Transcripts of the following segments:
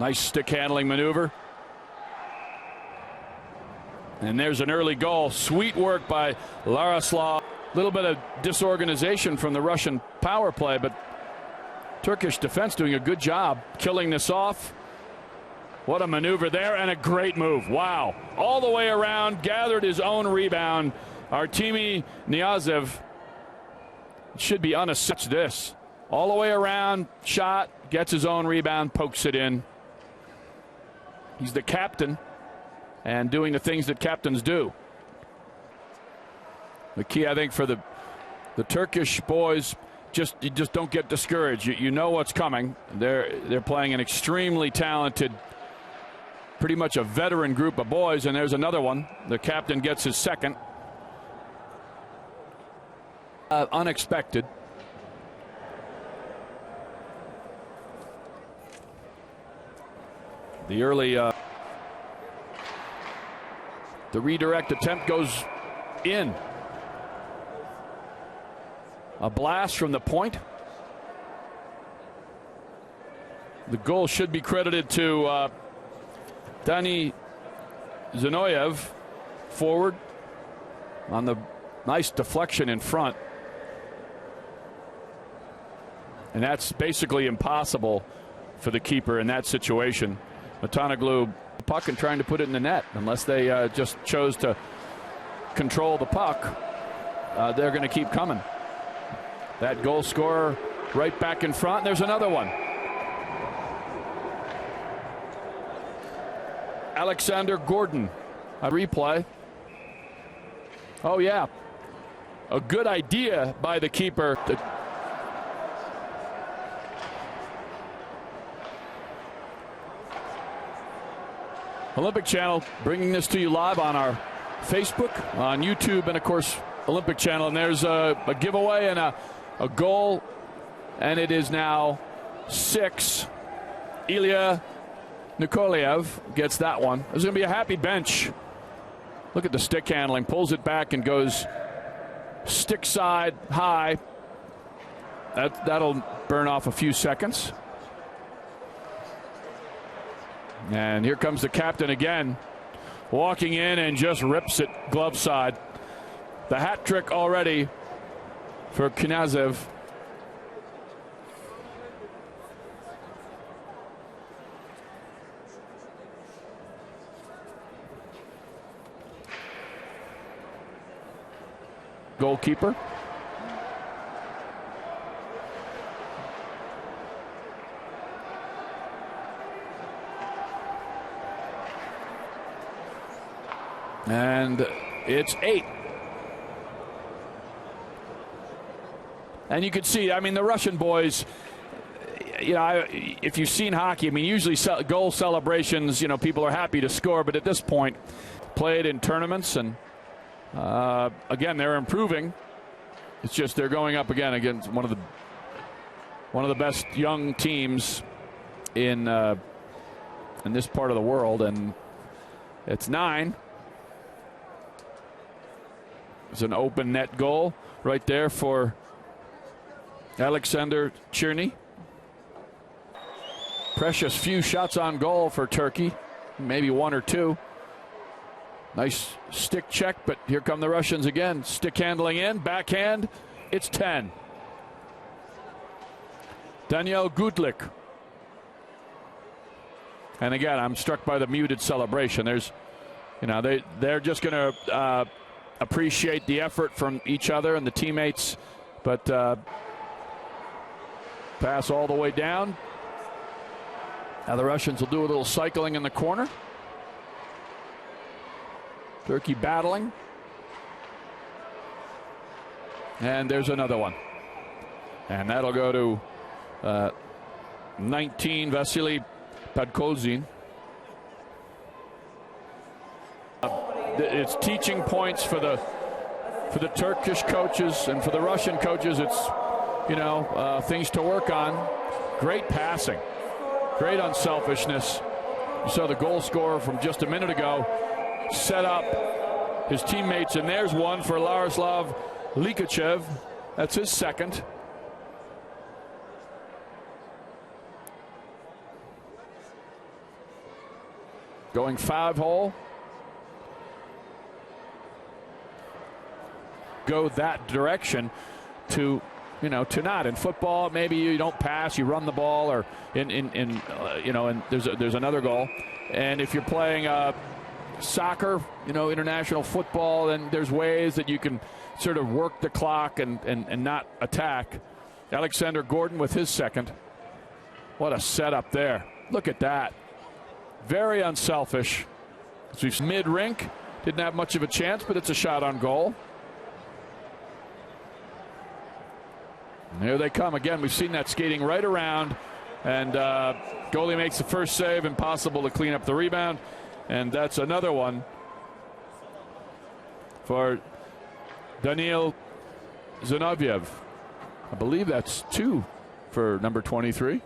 Nice stick handling maneuver. And there's an early goal. Sweet work by Laraslav. A little bit of disorganization from the Russian power play, but Turkish defense doing a good job killing this off. What a maneuver there, and a great move. Wow. All the way around, gathered his own rebound. Artemi Niazev should be unassisted. This. All the way around, shot, gets his own rebound, pokes it in. He's the captain and doing the things that captains do. The key, I think, for the Turkish boys, you just don't get discouraged. You know what's coming. They're playing an extremely talented, pretty much a veteran group of boys, and there's another one. The captain gets his second. Unexpected. The early the redirect attempt goes in. A blast from the point. The goal should be credited to Dani Zinoyev, forward, on the nice deflection in front. And that's basically impossible for the keeper in that situation. Matanoglu puck and trying to put it in the net. Unless they just chose to control the puck, they're going to keep coming. That goal scorer right back in front. There's another one. Alexander Gordon. A replay. Oh, yeah. A good idea by the keeper. Olympic Channel bringing this to you live on our Facebook, on YouTube, and of course Olympic Channel. And there's a giveaway and a goal, and it is now 6. Ilya Nikoliev gets that one. There's going to be a happy bench. Look at the stick handling. Pulls it back and goes stick side high. That'll burn off a few seconds. And here comes the captain again, walking in and just rips it glove side. The hat trick already for Kniazev. Goalkeeper. And it's 8. And you can see, I mean, the Russian boys, you know, if you've seen hockey, I mean, usually goal celebrations, you know, people are happy to score. But at this point, played in tournaments, and again, they're improving. It's just they're going up against one of the best young teams in this part of the world, and it's 9. It's an open net goal right there for Alexander Cherney. Precious few shots on goal for Turkey, maybe 1 or 2. Nice stick check, but here come the Russians again. Stick handling in, backhand. It's 10. Daniel Gudlik. And again, I'm struck by the muted celebration. There's, you know, they're just going to appreciate the effort from each other and the teammates, but pass all the way down. Now the Russians will do a little cycling in the corner. Turkey battling. And there's another one. And that'll go to 19, Vasily Podkolzin. It's teaching points for the Turkish coaches, and for the Russian coaches, it's, you know, things to work on. Great passing, great unselfishness. You saw the goal scorer from just a minute ago set up his teammates, and there's one for Larislav Likachev. That's his second. going 5-hole. Go that direction to not. In football, maybe you don't pass, you run the ball, or and there's another goal. And if you're playing soccer, international football, then there's ways that you can sort of work the clock and not attack. Alexander Gordon with his second. What a setup there. Look at that. Very unselfish. Mid-rink, didn't have much of a chance, but it's a shot on goal. And here they come again. We've seen that skating right around, and goalie makes the first save. Impossible to clean up the rebound, and that's another one for Daniil Zinoviev. I believe that's 2 for number 23.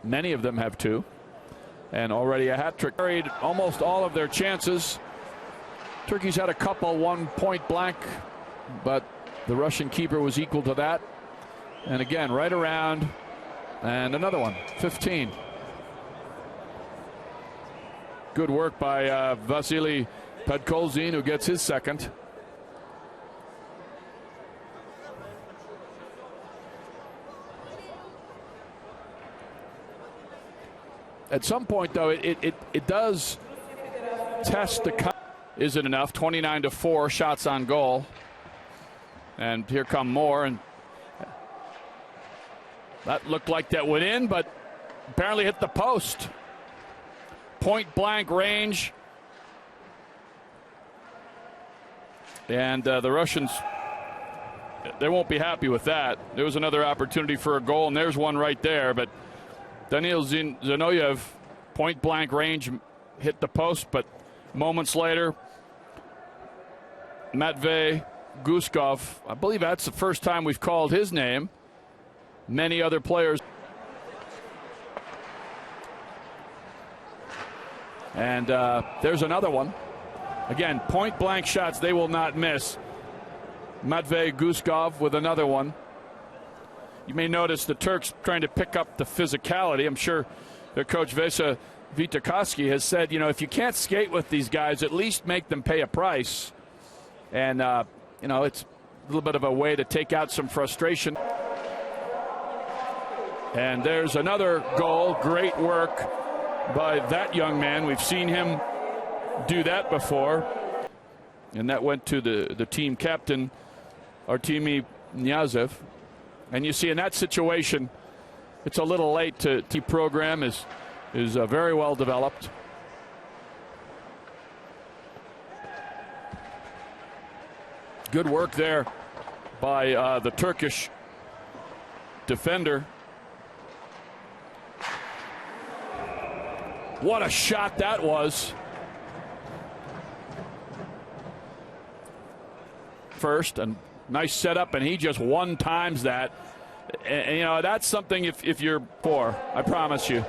Many of them have 2, and already a hat trick. Carried almost all of their chances. Turkey's had a couple, one point blank, but the Russian keeper was equal to that. And again, right around. And another one, 15. Good work by Vasily Podkolzin, who gets his second. At some point, though, it does test the cut. Is it enough? 29-4 shots on goal. And here come more, and that looked like that went in, but apparently hit the post. Point blank range. And the Russians, they won't be happy with that. There was another opportunity for a goal, and there's one right there, but Daniil Zinoviev, point blank range, hit the post, but moments later, Matvey Guskov, I believe that's the first time we've called his name. Many other players. And there's another one. Again, point blank shots they will not miss. Matvey Guskov with another one. You may notice the Turks trying to pick up the physicality. I'm sure their coach Vesa Vitakovsky has said, if you can't skate with these guys, at least make them pay a price. And it's a little bit of a way to take out some frustration. And there's another goal. Great work by that young man. We've seen him do that before. And that went to the team captain, Artemy Knyazov. And you see in that situation, it's a little late to program is very well developed. Good work there by the Turkish defender. What a shot that was. First, and nice setup, and he just one times that. And that's something if you're poor, I promise you.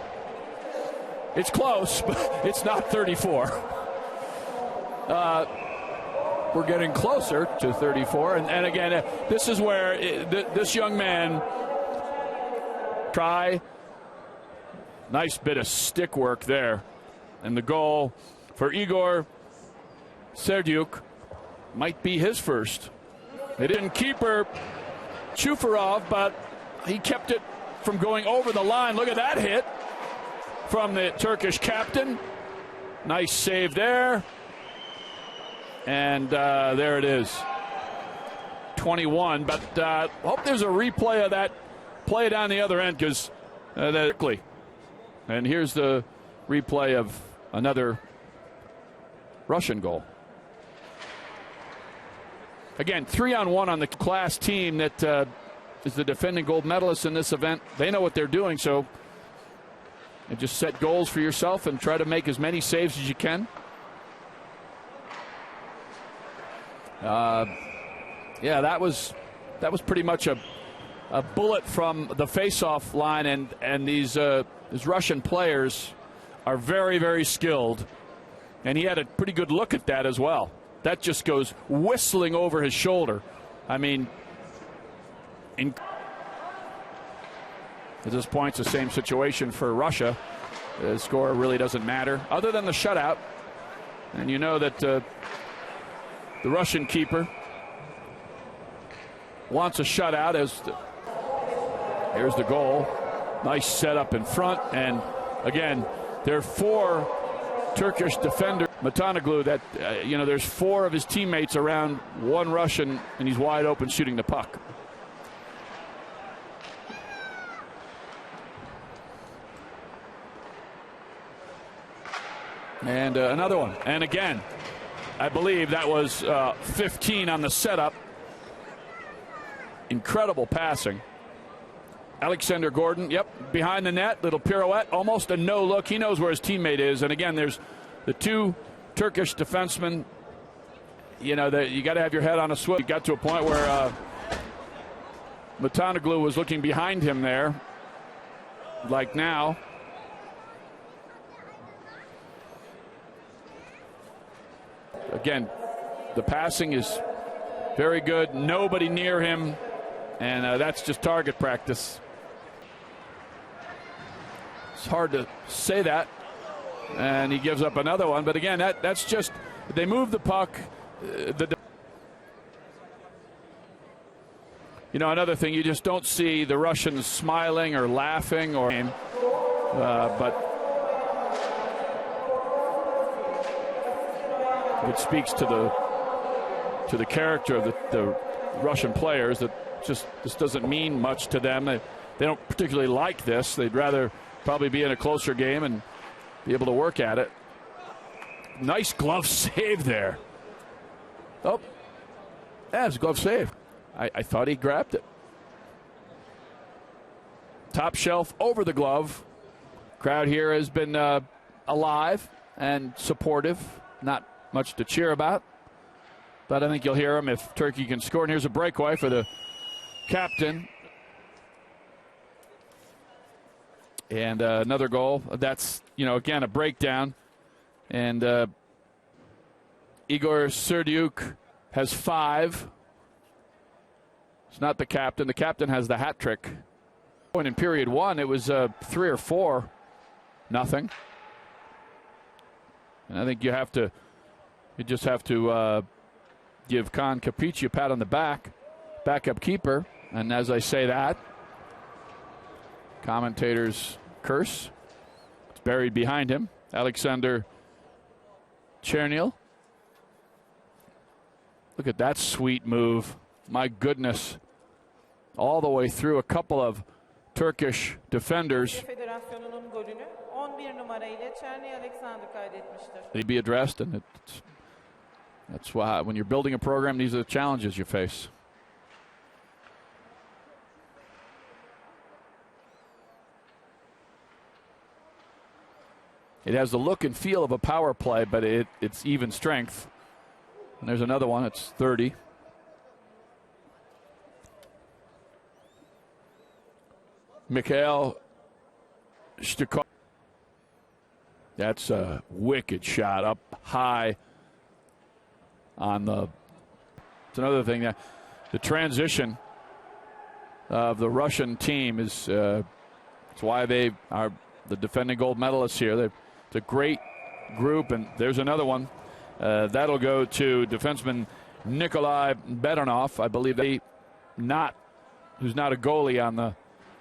It's close, but it's not 34. We're getting closer to 34. And again, this is where this young man try. Nice bit of stick work there. And the goal for Igor Serdyuk might be his first. They didn't keeper Chufarov, but he kept it from going over the line. Look at that hit from the Turkish captain. Nice save there. And there it is. 21. But hope there's a replay of that play down the other end, because quickly. And here's the replay of another Russian goal. Again, 3-on-1 on the class team that is the defending gold medalist in this event. They know what they're doing, so you just set goals for yourself and try to make as many saves as you can. Yeah, that was pretty much a bullet from the face-off line, and these Russian players are very, very skilled, and he had a pretty good look at that as well. That just goes whistling over his shoulder. I mean, at this point, it's the same situation for Russia. The score really doesn't matter, other than the shutout. And you know that the Russian keeper wants a shutout. Here's the goal. Nice setup in front. And again, there are 4 Turkish defenders. Matanoglu, that there's 4 of his teammates around 1 Russian, and he's wide open shooting the puck. And another one. And again, I believe that was 15 on the setup. Incredible passing. Alexander Gordon, behind the net, little pirouette, almost a no look. He knows where his teammate is. And again, there's the 2 Turkish defensemen. You got to have your head on a swivel. You got to a point where Matanoglu was looking behind him there, like now. Again, the passing is very good. Nobody near him, and that's just target practice. It's hard to say that, and he gives up another one. But again, that's just, they move the puck. Another thing, you just don't see the Russians smiling or laughing but it speaks to the character of the Russian players that just this doesn't mean much to them. They don't particularly like this. They'd rather probably be in a closer game and be able to work at it. Nice glove save there. Oh, it's a glove save. I thought he grabbed it. Top shelf over the glove. Crowd here has been alive and supportive. Not much to cheer about, but I think you'll hear him if Turkey can score. And here's a breakaway for the captain. And another goal. That's, again, a breakdown. And Igor Serdyuk has 5. It's not the captain. The captain has the hat trick. In period 1, it was 3 or 4-0. And I think you just have to give Kaan Kapici a pat on the back, backup keeper. And as I say that, commentators curse. It's buried behind him. Alexander Chernil. Look at that sweet move. My goodness. All the way through a couple of Turkish defenders. They'd be addressed, and that's why when you're building a program, these are the challenges you face. It has the look and feel of a power play, but it's even strength. And there's another one. It's 30. Mikhail Shtukov. That's a wicked shot up high on the. It's another thing that the transition of the Russian team is. It's why they are the defending gold medalists here. It's a great group, and there's another one. That'll go to defenseman Nikolai Bedanov. I believe who's not a goalie on the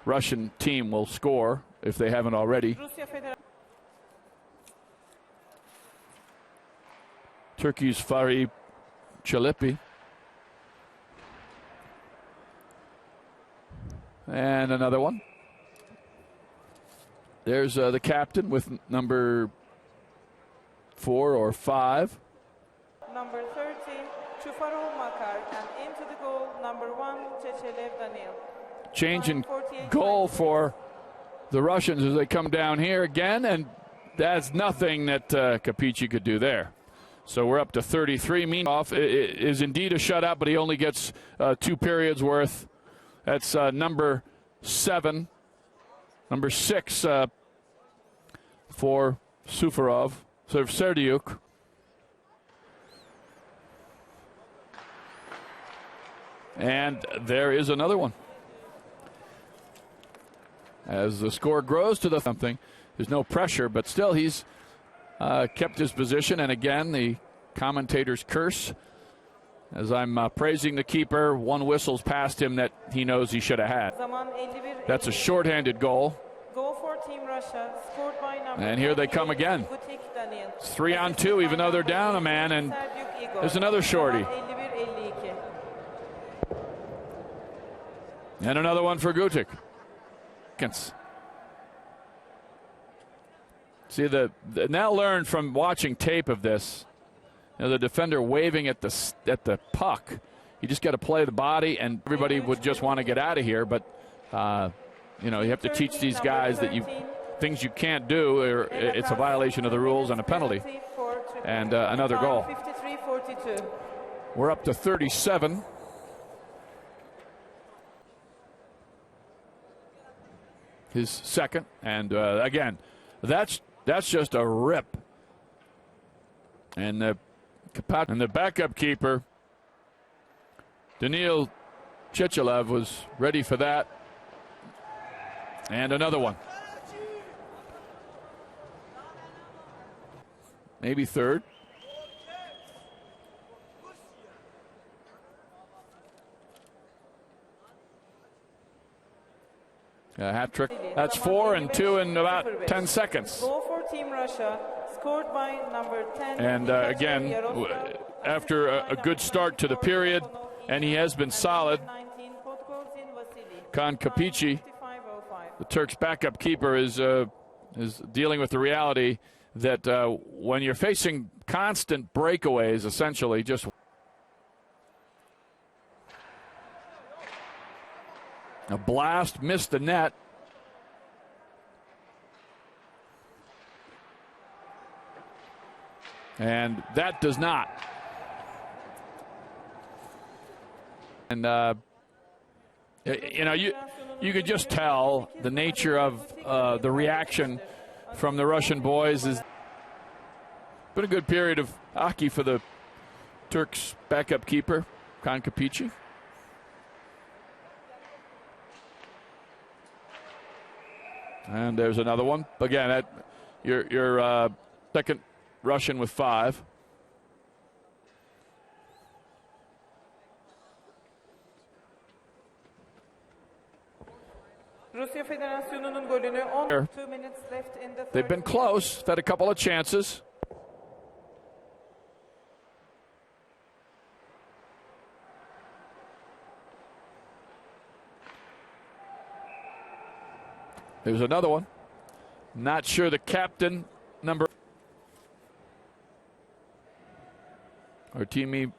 Russian team, will score if they haven't already. Turkey's Fari Çelebi. And another one. There's the captain with number 4 or 5. Number 30, Chufarov Makar, and into the goal, number 1, Chechelev Daniel. Change in goal for the Russians as they come down here again, and that's nothing that Kapici could do there. So we're up to 33. Meanwhile, it is indeed a shutout, but he only gets 2 periods worth. That's number 7. Number 6 for Serdyuk. And there is another one. As the score grows to something, there's no pressure, but still he's kept his position. And again, the commentator's curse. As I'm praising the keeper, one whistles past him that he knows he should have had. That's a shorthanded goal. Goal for Team Russia, scored by number And here they come again. It's 3-on-2, even though they're down a man, and there's another shorty. And another one for Gutic. See, now learn from watching tape of this. You know, the defender waving at the puck. You just got to play the body, and everybody would just want to get out of here. But you know, you have to teach these guys that things you can't do, or it's a violation of the rules and a penalty. And another goal. We're up to 37. His second, and again, that's just a rip. And the backup keeper, Daniil Chichelev, was ready for that. And another one. Maybe third. A hat trick. That's 4 and 2 in about 10 seconds. Goal for Team Russia, scored by number 10. And again, after a good start to the period, and he has been solid, Kan Kapici, the Turks' backup keeper, is dealing with the reality that when you're facing constant breakaways, essentially just a blast, missed the net. And that does not. And you know, you could just tell the nature of the reaction from the Russian boys. Is been a good period of hockey for the Turks' backup keeper, Kan Kapici. And there's another one. Again, your second Russian with 5. Rusya Federasyonu'nun golünü 2 minutes left in the They've been close. They've had a couple of chances. There's another one. Not sure the captain, number. Artemi